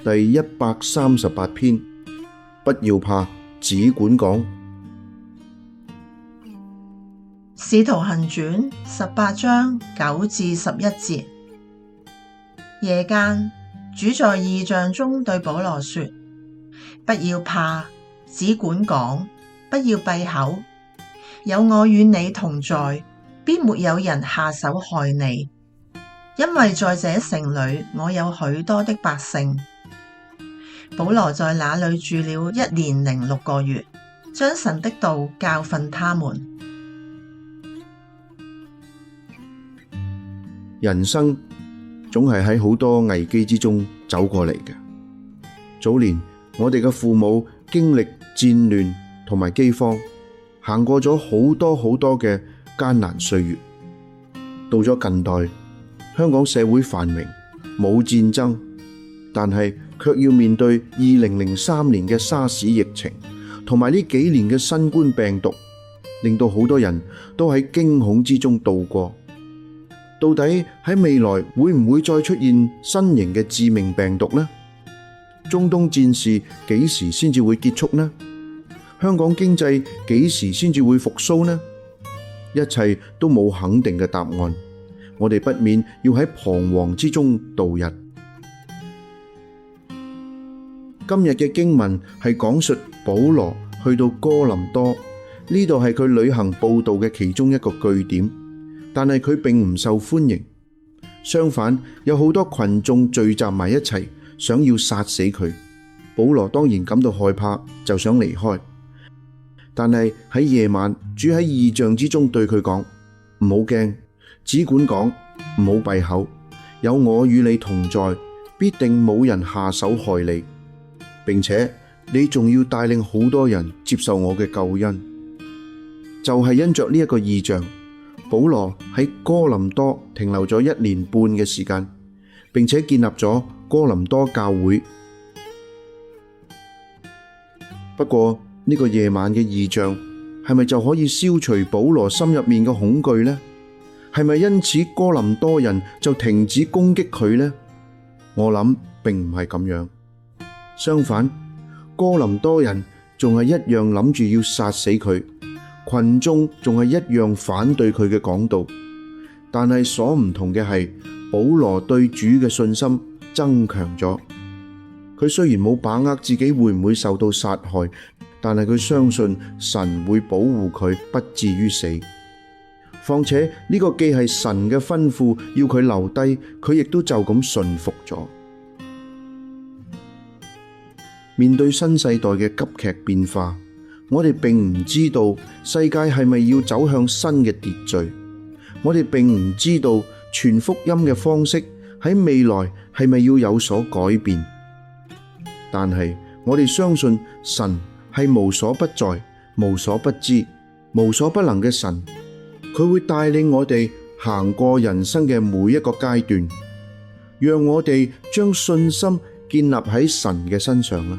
第138篇，不要怕，只管講。使徒行傳18章9至11節。夜間，主在異象中對保羅說：不要怕，只管講，不要閉口。有我與你同在，必沒有人下手害你，因為在這城裡我有許多的百姓。保羅在那裡住了1年06個月，將神的道教訓他們。人生總係喺好多危機之中走過嚟嘅。早年我哋嘅父母經歷戰亂同埋饑荒，行過咗好多嘅艱難歲月。到咗近代，香港社會繁榮，冇戰爭，但係卻要面對2003年嘅沙士疫情，同埋呢幾年嘅新冠病毒，令到好多人都喺驚恐之中度過。到底喺未來會唔會再出現新型嘅致命病毒呢？中東戰事幾時先至會結束呢？香港經濟幾時先至會復甦呢？一切都冇肯定嘅答案，我哋不免要喺彷徨之中度日。今日嘅經文係講述保羅去到哥林多，呢度係佢旅行佈道嘅其中一個據點，但係佢並唔受歡迎，相反有好多群眾聚集埋一齊，想要殺死佢。保羅當然感到害怕，就想離開。但係喺夜晚，主喺異象之中對佢講：唔好驚，只管講，唔好閉口。有我與你同在，必定冇人下手害你，並且你仲要帶領好多人接受我嘅救恩。就係因着呢一個異象，保羅喺哥林多停留咗1年半嘅時間，並且建立咗哥林多教會。不過呢個夜晚嘅異象係咪就可以消除保羅心入面嘅恐懼呢？係咪因此哥林多人就停止攻擊佢呢？我諗並唔係咁樣，相反，哥林多人仲係一樣諗住要殺死佢，群眾仲係一樣反對佢嘅講道。但係所唔同嘅係，保羅對主嘅信心增強咗。佢雖然冇把握自己會唔會受到殺害，但係佢相信神會保護佢不至於死。況且呢個既係神嘅吩咐要佢留低，佢亦都就咁順服咗。面對新世代嘅急劇變化，我哋並唔知道世界係咪要走向新嘅秩序，我哋並唔知道傳福音嘅方式喺未來係咪要有所改變。但係我哋相信神係無所不在、無所不知、無所不能嘅神，佢會帶領我哋行過人生嘅每一個階段，讓我哋將信心建立喺神嘅身上啦。